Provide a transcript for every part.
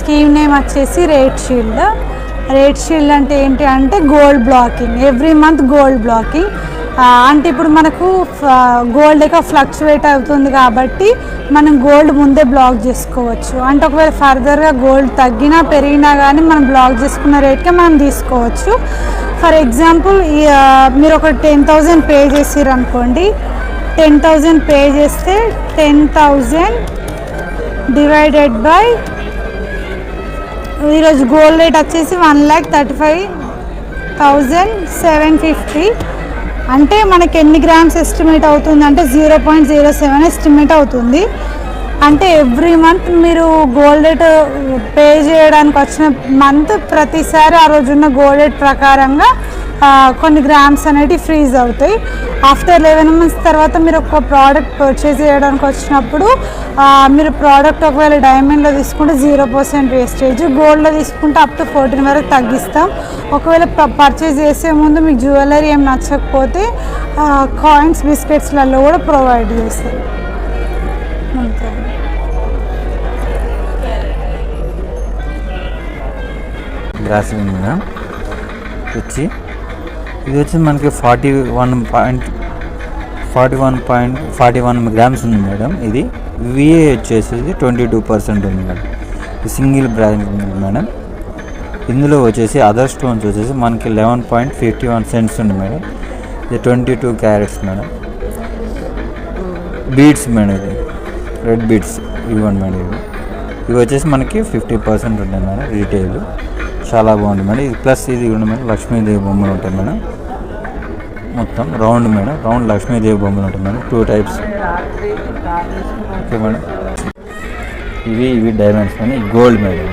Scheme name వచ్చేసి rate shield. Rate shield అంటే ఏంటి అంటే gold blocking, every month gold blocking. అంటే ఇప్పుడు మనకు గోల్డ్ ఎక్కువ ఫ్లక్చువేట్ అవుతుంది కాబట్టి మనం గోల్డ్ ముందే బ్లాక్ చేసుకోవచ్చు. అంటే ఒకవేళ ఫర్దర్గా గోల్డ్ తగ్గినా పెరిగినా కానీ మనం బ్లాక్ చేసుకున్న రేట్కే మనం తీసుకోవచ్చు. ఫర్ ఎగ్జాంపుల్ మీరు ఒక 10,000 పే చేసిర్రు అనుకోండి, 10,000 పే చేస్తే 10,000 డివైడెడ్ బై ఈరోజు గోల్డ్ రేట్ వచ్చేసి 1,35,750. అంటే మనకి ఎన్ని గ్రామ్స్ ఎస్టిమేట్ అవుతుంది అంటే 0.07 ఎస్టిమేట్ అవుతుంది. అంటే ఎవ్రీ మంత్ మీరు గోల్డ్ రేట్ పే చేయడానికి వచ్చిన మంత్ ప్రతిసారి ఆ రోజున్న గోల్డ్ రేట్ ప్రకారంగా కొన్ని గ్రామ్స్ అనేవి ఫ్రీజ్ అవుతాయి. ఆఫ్టర్ 11 months తర్వాత మీరు ఒక ప్రోడక్ట్ పర్చేజ్ చేయడానికి వచ్చినప్పుడు మీరు ప్రోడక్ట్ ఒకవేళ డైమండ్లో తీసుకుంటే 0% వేస్టేజ్, గోల్డ్లో తీసుకుంటే అప్ టు 14 వరకు తగ్గిస్తాం. ఒకవేళ పర్చేజ్ చేసే ముందు మీకు జ్యువెలరీ ఏం నచ్చకపోతే కాయిన్స్ బిస్కెట్స్లలో కూడా ప్రొవైడ్ చేస్తాం. అంతే. ఇది వచ్చి మనకి 41.41 గ్రామ్స్ ఉంది మేడం. ఇది విఏ వచ్చేసి 22% ఉంది మేడం. సింగిల్ బ్రాండ్ ఉంది మేడం. ఇందులో వచ్చేసి అదర్ స్టోన్స్ వచ్చేసి మనకి 11.51 cents ఉంది మేడం. ఇది 22 క్యారెట్స్ మేడం. బీడ్స్ మేడం, ఇది రెడ్ బీడ్స్ ఇవ్వండి మేడం. ఇవి వచ్చేసి మనకి 50% ఉంటాయి మేడం రీటైల్. చాలా బాగుంది మేడం. ఇది ప్లస్ ఇది ఉంది మేడం, లక్ష్మీదేవి బొమ్మలు ఉంటాయి మేడం. మొత్తం రౌండ్ మేడం, రౌండ్ లక్ష్మీదేవి బొమ్మలు ఉంటాయి మేడం. 2 types. Okay madam. ఇవి డైమండ్స్ మేడం. Gold madam.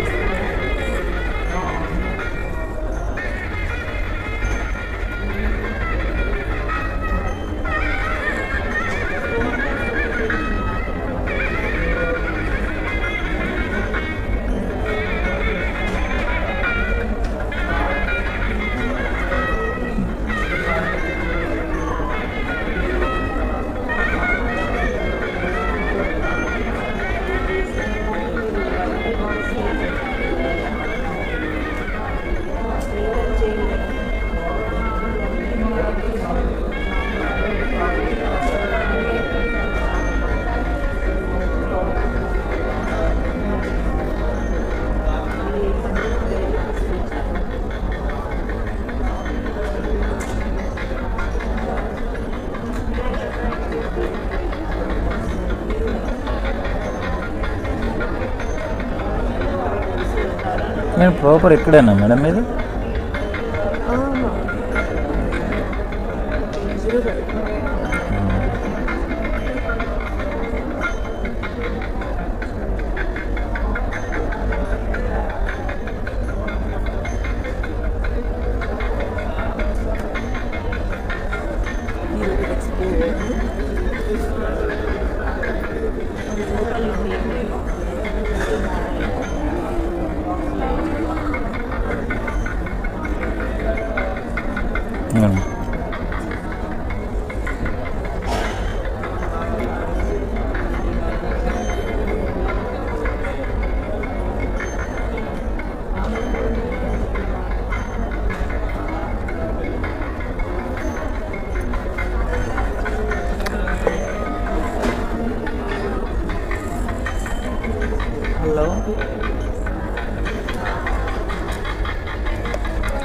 నేను ప్రాపర్ ఎక్కడైనా మేడం ఇది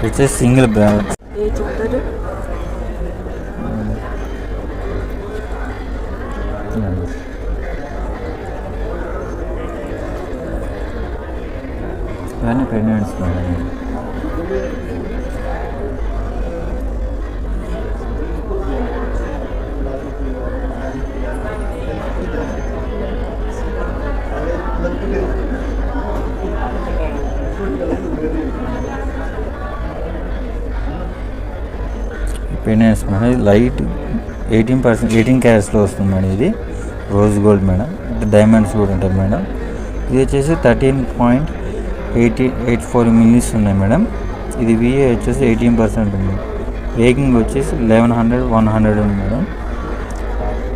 వచ్చేసి సింగిల్ బ్రాండ్. ఇవన్నీ పెండెంట్స్ మేడం. Pendants madam. ఇది లైట్ 18 క్యారెట్స్లో వస్తుంది మేడం. ఇది రోజ్ గోల్డ్ మేడం. డైమండ్స్ కూడా ఉంటాయి మేడం. ఇది వచ్చేసి 13.84 మిల్లీస్ ఉన్నాయి మేడం. ఇది విఏ వచ్చేసి 18% ఉంది. వేగింగ్ వచ్చేసి 1100 ఉంది మేడం.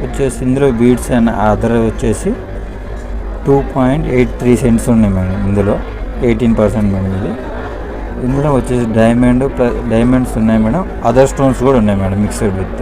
వచ్చేసి ఇందులో బీడ్స్ అండ్ అదర్ వచ్చేసి 2.83 cents ఉన్నాయి మేడం. ఇందులో 18% మేడం ఇది. ఇందులో వచ్చేసి డైమండ్స్ ఉన్నాయి మేడం, అదర్ స్టోన్స్ కూడా ఉన్నాయి మేడం మిక్స్డ్ విత్.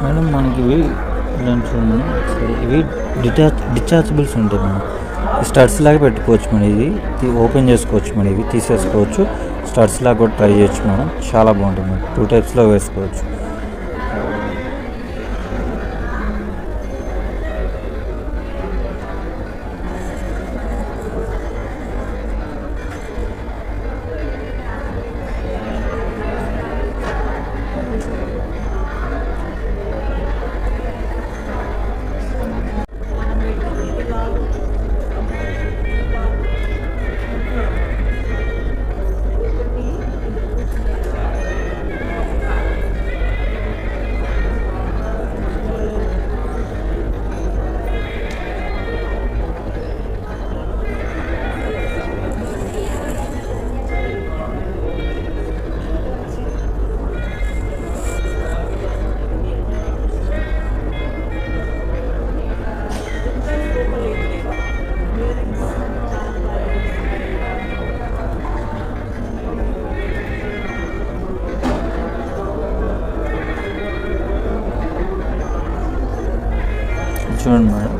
మేడం మనకి ఇవి చూడండి, ఇవి డిటాచబుల్స్ ఉంటాయి మేడం. స్టడ్స్ లాగా పెట్టుకోవచ్చు మేడం. ఇది ఓపెన్ చేసుకోవచ్చు మేడం, ఇవి తీసేసుకోవచ్చు. స్టడ్స్ లాగా కూడా ట్రై చేయొచ్చు మేడం, చాలా బాగుంటుంది మేడం. 2 టైప్స్లో వేసుకోవచ్చు. చూడండి మేడం,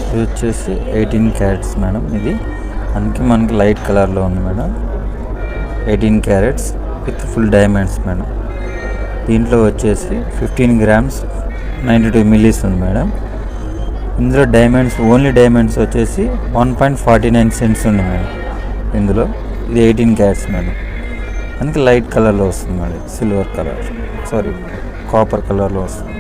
ఇది వచ్చేసి 18 క్యారెట్స్ మేడం. ఇది అందుకే మనకి లైట్ కలర్లో ఉంది madam. 18 carats with full diamonds madam. దీంట్లో వచ్చేసి 15 grams 92 millis ఉంది మేడం. ఇందులో డైమండ్స్, ఓన్లీ డైమండ్స్ వచ్చేసి 1.49 cents ఉంది మేడం. ఇందులో ఇది 18 క్యారెట్స్ మేడం. అందుకే లైట్ కలర్లో వస్తుంది మేడం, సిల్వర్ కలర్ కాపర్ కలర్లో వస్తుంది.